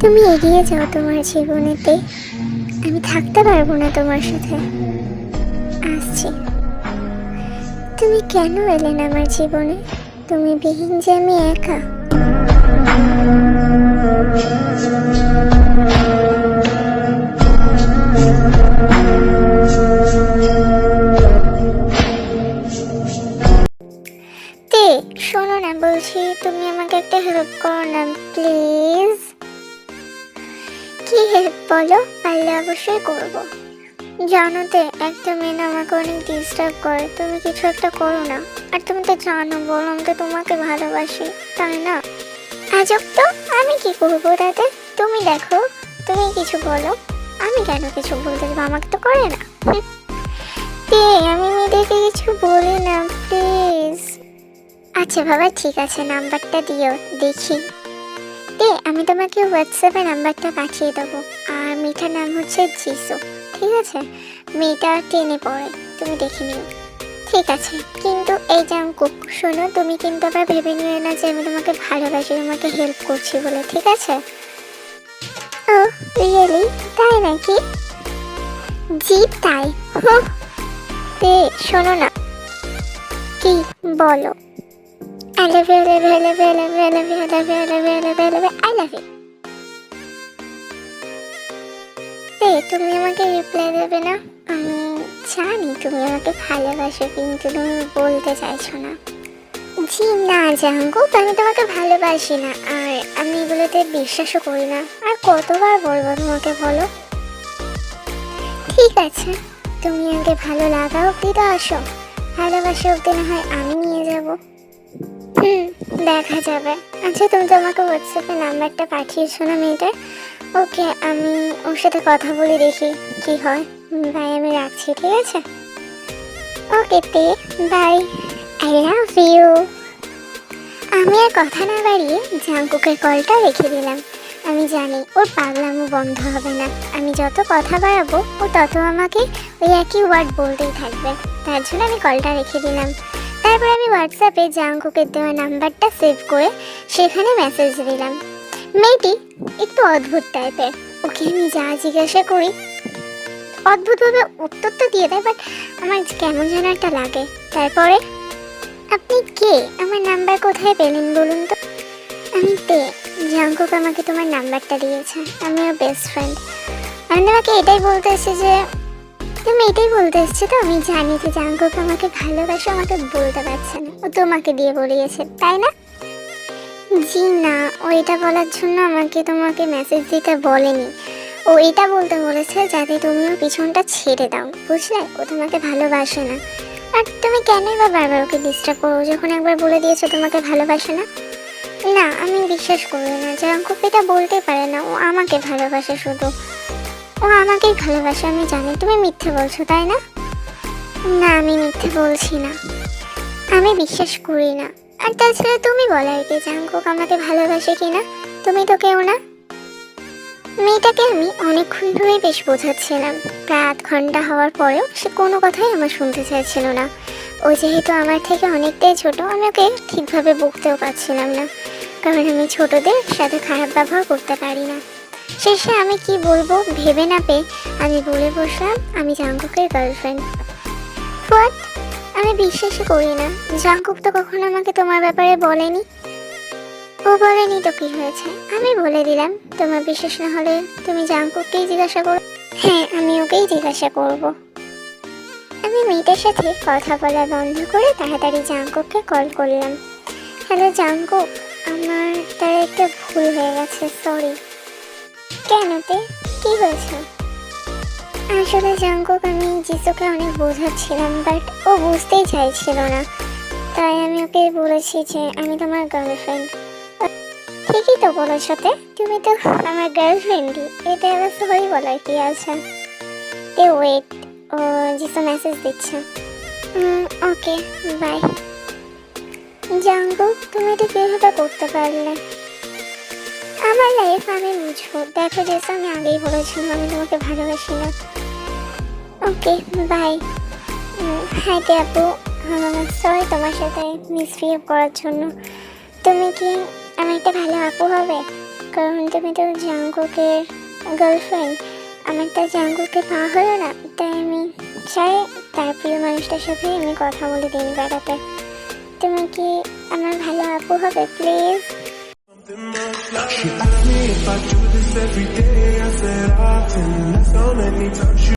তুমি এগিয়ে যাও তোমার জীবনেতে, আমি থাকতে পারবো না তোমার সাথে। আসছি। তুমি কেন এলে না আমার জীবনে? তুমি বিহীন যে আমি একা। তে শোনো না, বলছি তুমি আমাকে একটা হেল্প করো না প্লিজ। কি হেল্প বলো? পারলে অবশ্যই করবো। জানো তো একটা মেয়ে না আমাকে অনেক ডিস্টার্ব করে, তুমি কিছু একটা করো না। আর তুমি তো জানো বললাম তো তোমাকে ভালোবাসি, তাই না? আজব তো, আমি কি করবো তাতে? তুমি দেখো, তুমি কিছু বলো। আমি কেন কিছু বলতে যাবো? আমাকে তো করে না। তে আমি মেয়েদেরকে কিছু বলি না প্লিজ। আচ্ছা বাবা, ঠিক আছে, নাম্বারটা দিও দেখি। তে আমি তোমাকে হোয়াটসঅ্যাপে নাম্বারটা পাঠিয়ে দেবো। আর মেয়েটার নাম হচ্ছে জিসু, ঠিক আছে? মেয়েটা 10-এ পড়ে, তুমি দেখে নিও। ঠিক আছে, কিন্তু এই জাঙ্কুক শোনো, তুমি কিন্তু আবার ভেবে নিও না যে আমি তোমাকে ভালোবাসি, তোমাকে হেল্প করছি বলে, ঠিক আছে? ও রিয়েলি? তাই নাকি? জি তাই। তে শোনো না। কি বলো? I love you, I love you, I love you, I love you, I love you, I love you, I love you, I love you, I love you, I love you. তুমি আমাকে রিপ্লাই দেবে না? আমি জানি তুমি আমাকে ভালোবাসো, কিন্তু তুমি বলতে চাইছো না। জি না জাঙ্কুক, আমি তোমাকে ভালোবাসি না, আর আমি এগুলোতে বিশ্বাসও করি না। আর কতবার বলবো তোমাকে, বলো? ঠিক আছে, তুমি আগে ভালো লাগা অব্দি তো আসো, ভালোবাসা অব্দি না হয় আমি নিয়ে যাবো। দেখা যাবে। আচ্ছা তুমি তো আমাকে হোয়াটসঅ্যাপে নাম্বারটা পাঠিয়েছো না মেয়েটার? ওকে, আমি ওর সাথে কথা বলে দেখি কি হয়। বাই, আমি রাখছি, ঠিক আছে? ওকে তে, বাই, আই লাভ ইউ। আমি আর কথা না বাড়িয়ে জাঙ্কুকের কলটা রেখে দিলাম। আমি জানি ওর পাগলামো বন্ধ হবে না। আমি যত কথা বাড়াবো ও তত আমাকে ওই একই ওয়ার্ড বলতেই থাকবে। তার জন্য আমি কলটা রেখে দিলাম। তারপর আমি হোয়াটসঅ্যাপে জাঙ্কুকের দেওয়া নাম্বারটা সেভ করে সেখানে মেসেজ দিলাম। মেয়েটি একটু অদ্ভুত টাইপের, ওকে আমি যা জিজ্ঞাসা করি অদ্ভুতভাবে উত্তর তো দিয়ে দেয়, বাট আমার কেমন যেন একটা লাগে। তারপরে, আপনি কে? আমার নাম্বার কোথায় পেলেন বলুন তো? আমি তে, জাঙ্কুক আমাকে তোমার নাম্বারটা দিয়েছে, আমি ওর বেস্ট ফ্রেন্ড। আমি তোমাকে এটাই বলতে এসেছি যে, তুমি এটাই বলতে এসেছো তো আমি জানি যে জাঙ্কুক আমাকে ভালোবাসে, আমাকে বলতে পারছে না, ও তোমাকে দিয়ে বলিয়েছে, তাই না? জি না, ও এটা বলার জন্য আমাকে তোমাকে মেসেজ দিতে বলেনি। ও এটা বলতে বলেছে যাতে তুমিও পিছনটা ছেড়ে দাও, বুঝলে? ও তোমাকে ভালোবাসে না। আর তুমি কেনই বা বারবার ওকে ডিস্টার্ব করো, যখন একবার বলে দিয়েছো তোমাকে ভালোবাসে না? না, আমি বিশ্বাস করি না, জাঙ্কুক এটা বলতে পারে না। ও আমাকে ভালোবাসে শুধু, ও আমাকেই ভালোবাসে। আমি জানি তুমি মিথ্যে বলছো, তাই না? না, আমি মিথ্যে বলছি না, আমি বিশ্বাস করি না। আর তাছাড়া তুমি বলো আর কি, জাঙ্কুক আমাকে ভালোবাসে কিনা? তুমি তো কেউ না। মেয়েটাকে আমি অনেকক্ষণ ধরে বেশ বোঝাচ্ছিলাম, প্রায় 8 ঘন্টা হওয়ার পরেও সে কোনো কথাই আমার শুনতে চাইছিল না। ও যেহেতু আমার থেকে অনেকটাই ছোট, আমি ওকে ঠিকভাবে বকতেও পারছিলাম না, কারণ আমি ছোটদের সাথে খারাপ ব্যবহার করতে পারি না। শেষে আমি কি বলবো ভেবে না পেয়ে আমি বলে বসলাম আমি জাঙ্কুকের গার্লফ্রেন্ড। হোয়াট? আমি বিশ্বাসই করি না, জাঙ্কুক তো কখনো আমাকে তোমার ব্যাপারে বলেনি। ও বলেনি তো কি হয়েছে, আমি বলে দিলাম। তোমার বিশ্বাস না হলে তুমি জাঙ্কুককেই জিজ্ঞাসা করো। হ্যাঁ, আমি ওকেই জিজ্ঞাসা করব। আমি মেয়েটার সাথে কথা বলা বন্ধ করে তাড়াতাড়ি জাঙ্কুককে কল করলাম। হ্যালো জাঙ্কুক, আমার তার একটা ভুল হয়ে গেছে, সরি। কেন তে, কি হয়েছে? আসলে জাঙ্কুক, আমি জিসুকে অনেক বোঝাচ্ছিলাম, বাট ও বুঝতেই চাইছিল না। তাই আমি ওকে বলেছি যে আমি তোমার গার্লফ্রেন্ড। ঠিকই তো বলেছ তে, তুমি তো আমার গার্লফ্রেন্ডই, এতে আবার সরি বলার কি আছে? ওয়েট, ও জিসু মেসেজ দিচ্ছে। ওকে, বাই। জাঙ্কুক, তুমি এটা কীভাবে করতে পারলে? আমার লাইফ আমি বুঝবো। দেখো জিসু, আমি আগেই বলেছিলাম আমি তোমাকে ভালোবাসি না। ওকে, বাই। হ্যাঁ তে আপু, সরি তোমার সাথে মিসবিহেভ করার জন্য। তুমি কি আমার একটা ভালো আপু হবে? কারণ তুমি তো জাঙ্কুকের গার্লফ্রেন্ড। আমার তো জাঙ্কুকে পাওয়া হলো না, তাই আমি চাই তার প্রিয় মানুষটার সাথে আমি কথা বলে দিন কাটাতে। তুমি কি আমার ভালো আপু হবে please? She asked me if I do this every day. I said often. That's how many times she